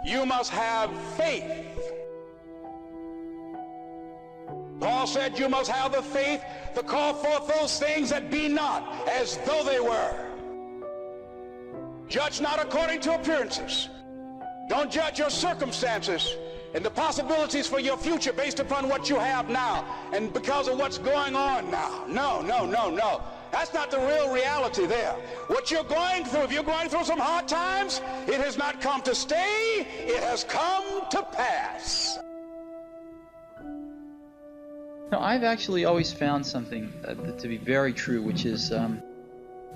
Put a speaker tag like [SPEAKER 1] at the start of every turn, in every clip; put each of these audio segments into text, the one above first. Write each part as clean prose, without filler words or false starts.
[SPEAKER 1] you must have faith. Paul said you must have the faith to call forth those things that be not as though they were. Judge not according to appearances. Don't judge your circumstances and the possibilities for your future based upon what you have now and because of what's going on now. No, no, no, no. That's not the real reality there. What you're going through, if you're going through some hard times, it has not come to stay, it has come to pass.
[SPEAKER 2] Now, I've actually always found something to be very true, which is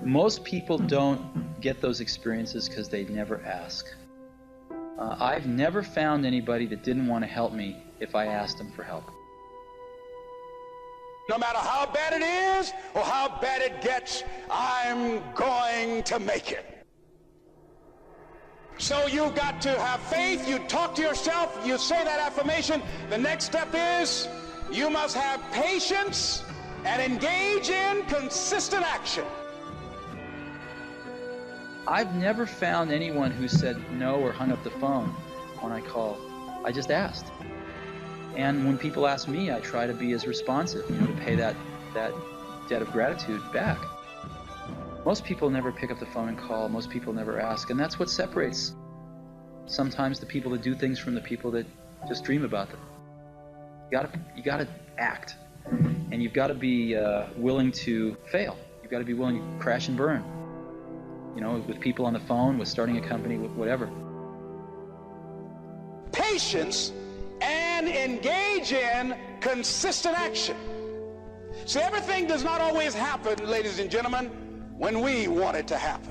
[SPEAKER 2] most people don't get those experiences because they never ask. I've never found anybody that didn't want to help me if I asked them for help.
[SPEAKER 1] No matter how bad it is or how bad it gets, I'm going to make it. So you've got to have faith. You talk to yourself. You say that affirmation. The next step is you must have patience and engage in consistent action.
[SPEAKER 2] I've never found anyone who said no or hung up the phone when I called. I just asked. And when people ask me, I try to be as responsive, to pay that debt of gratitude back. Most people never pick up the phone and call. Most people never ask. And that's what separates sometimes the people that do things from the people that just dream about them. You gotta act. And you've got to be willing to fail. You've got to be willing to crash and burn. With people on the phone, with starting a company, with whatever.
[SPEAKER 1] Patience and engage in consistent action. See, everything does not always happen, ladies and gentlemen, when we want it to happen.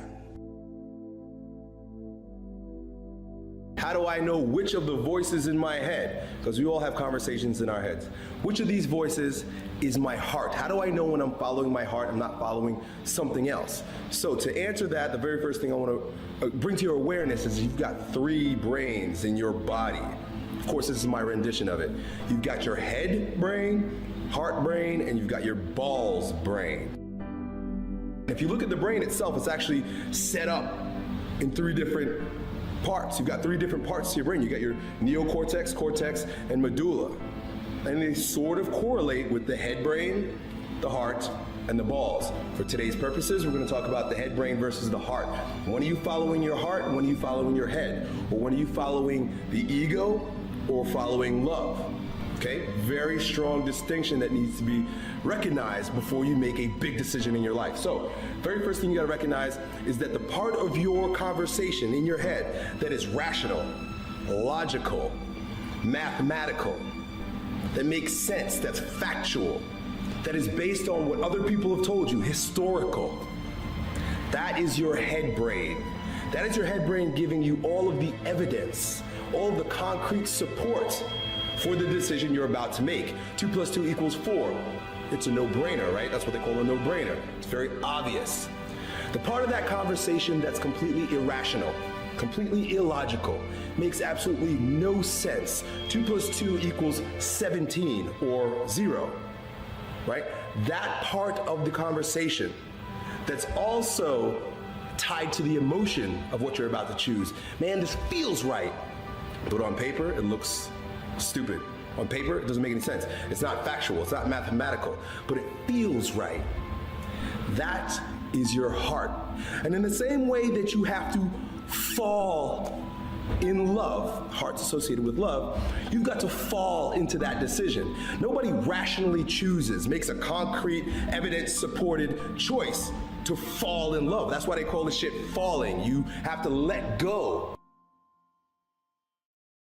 [SPEAKER 3] How do I know which of the voices in my head, because we all have conversations in our heads, which of these voices is my heart? How do I know when I'm following my heart and not following something else? So to answer that, the very first thing I want to bring to your awareness is you've got 3 brains in your body. Of course, this is my rendition of it. You've got your head brain, heart brain, and you've got your balls brain. If you look at the brain itself, it's actually set up in 3 different parts. You've got 3 different parts to your brain. You got your neocortex, cortex, and medulla. And they sort of correlate with the head brain, the heart, and the balls. For today's purposes, we're going to talk about the head brain versus the heart. When are you following your heart and when are you following your head? Or when are you following the ego or following love? Okay, very strong distinction that needs to be recognized before you make a big decision in your life. So, very first thing you got to recognize is that the part of your conversation in your head that is rational, logical, mathematical, that makes sense, that's factual, that is based on what other people have told you, historical, that is your head brain. That is your head brain giving you all of the evidence, all of the concrete support for the decision you're about to make. 2 + 2 = 4. It's a no-brainer, right? That's what they call a no-brainer. It's very obvious. The part of that conversation that's completely irrational, completely illogical, makes absolutely no sense. 2 + 2 = 17 or 0, right? That part of the conversation that's also tied to the emotion of what you're about to choose. Man, this feels right. But on paper, it looks stupid. On paper, it doesn't make any sense. It's not factual, it's not mathematical, but it feels right. That is your heart. And in the same way that you have to fall in love, heart's associated with love, you've got to fall into that decision. Nobody rationally chooses, makes a concrete, evidence-supported choice to fall in love. That's why they call this shit falling. You have to let go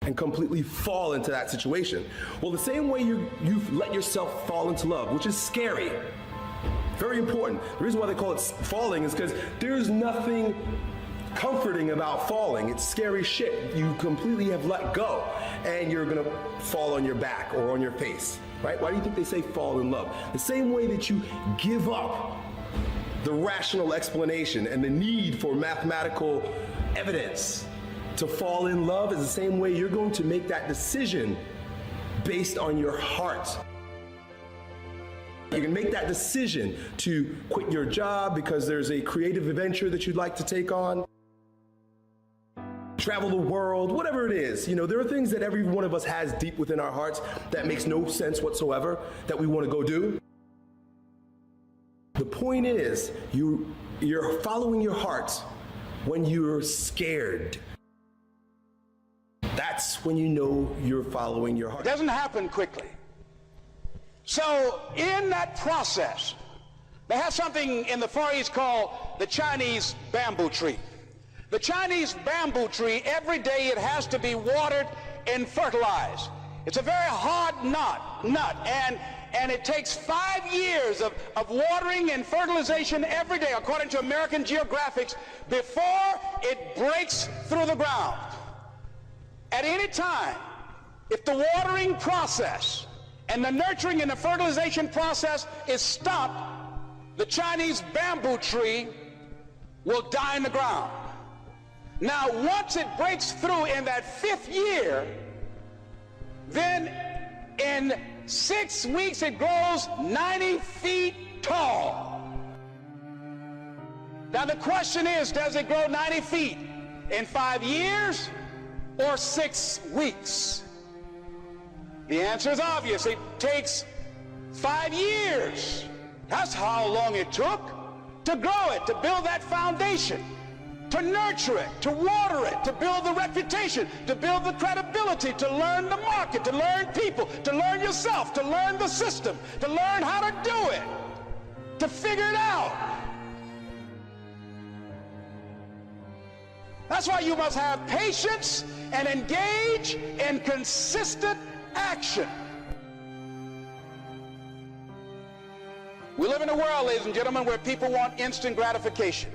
[SPEAKER 3] and completely fall into that situation. Well, the same way you've let yourself fall into love, which is scary, very important. The reason why they call it falling is because there's nothing comforting about falling. It's scary shit. You completely have let go and you're gonna fall on your back or on your face, right? Why do you think they say fall in love? The same way that you give up the rational explanation and the need for mathematical evidence to fall in love is the same way you're going to make that decision based on your heart. You can make that decision to quit your job because there's a creative adventure that you'd like to take on. travel the world, whatever it is. You know, there are things that every one of us has deep within our hearts that makes no sense whatsoever that we want to go do. The point is, you're following your heart when you're scared. That's when you know you're following your heart.
[SPEAKER 1] It doesn't happen quickly. So in that process, they have something in the Far East called the Chinese bamboo tree. The Chinese bamboo tree, every day it has to be watered and fertilized. It's a very hard nut, and it takes 5 years of watering and fertilization every day, according to American Geographics, before it breaks through the ground. At any time, if the watering process and the nurturing and the fertilization process is stopped, the Chinese bamboo tree will die in the ground. Now, once it breaks through in that 5th year, then in 6 weeks it grows 90 feet tall. Now the question is, does it grow 90 feet in 5 years or 6 weeks? The answer is obvious. It takes 5 years. That's how long it took to grow it, to build that foundation, to nurture it, to water it, to build the reputation, to build the credibility, to learn the market, to learn people, to learn yourself, to learn the system, to learn how to do it, to figure it out. That's why you must have patience and engage in consistent action. We live in a world, ladies and gentlemen, where people want instant gratification.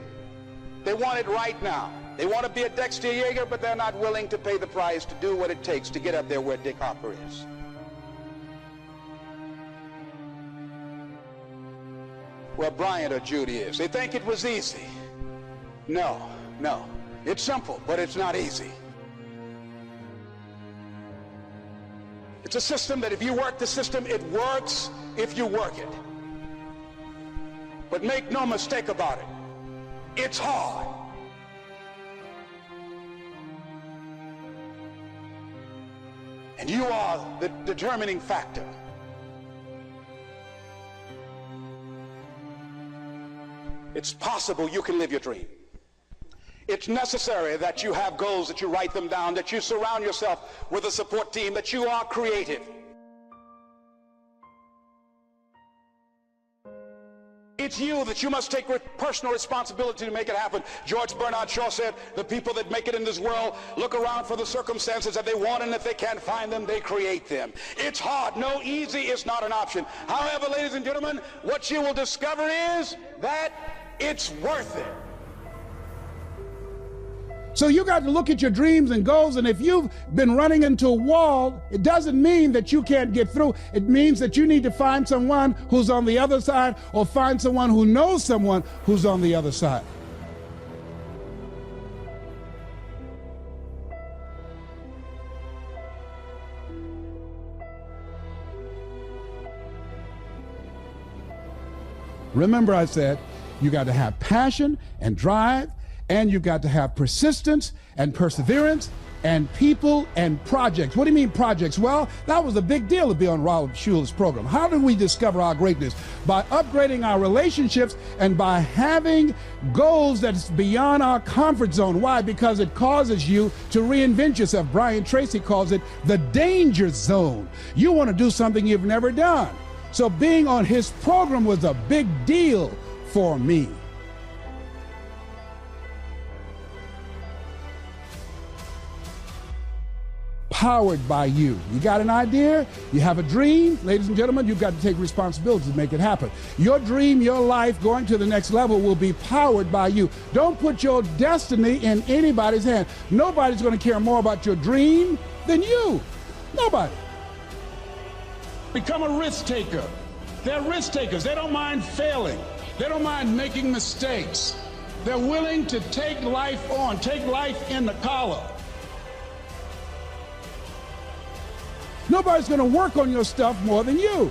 [SPEAKER 1] They want it right now. They want to be a Dexter Yeager, but they're not willing to pay the price to do what it takes to get up there where Dick Hopper is. Where Bryant or Judy is. They think it was easy. No. It's simple, but it's not easy. It's a system that if you work the system, it works if you work it. But make no mistake about it. It's hard. And you are the determining factor. It's possible you can live your dream. It's necessary that you have goals, that you write them down, that you surround yourself with a support team, that you are creative. It's you that you must take personal responsibility to make it happen. George Bernard Shaw said, the people that make it in this world look around for the circumstances that they want, and if they can't find them, they create them. It's hard. No, easy is not an option. However, ladies and gentlemen, what you will discover is that it's worth it.
[SPEAKER 4] So you got to look at your dreams and goals, and if you've been running into a wall, it doesn't mean that you can't get through. It means that you need to find someone who's on the other side, or find someone who knows someone who's on the other side. Remember, I said you got to have passion and drive, and you've got to have persistence and perseverance and people and projects. What do you mean projects? Well, that was a big deal to be on Raul Schuler's program. How do we discover our greatness? By upgrading our relationships and by having goals that's beyond our comfort zone. Why? Because it causes you to reinvent yourself. Brian Tracy calls it the danger zone. You want to do something you've never done. So being on his program was a big deal for me. Powered by you. You got an idea? You have a dream? Ladies and gentlemen, you've got to take responsibility to make it happen. Your dream, your life, going to the next level will be powered by you. Don't put your destiny in anybody's hand. Nobody's going to care more about your dream than you. Nobody.
[SPEAKER 5] Become a risk taker. They're risk takers. They don't mind failing. They don't mind making mistakes. They're willing to take life on, take life in the collar.
[SPEAKER 4] Nobody's going to work on your stuff more than you.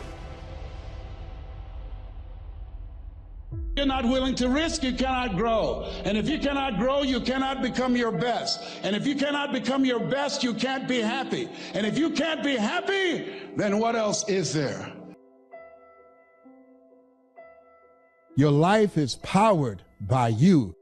[SPEAKER 5] You're not willing to risk, you cannot grow. And if you cannot grow, you cannot become your best. And if you cannot become your best, you can't be happy. And if you can't be happy, then what else is there?
[SPEAKER 4] Your life is powered by you.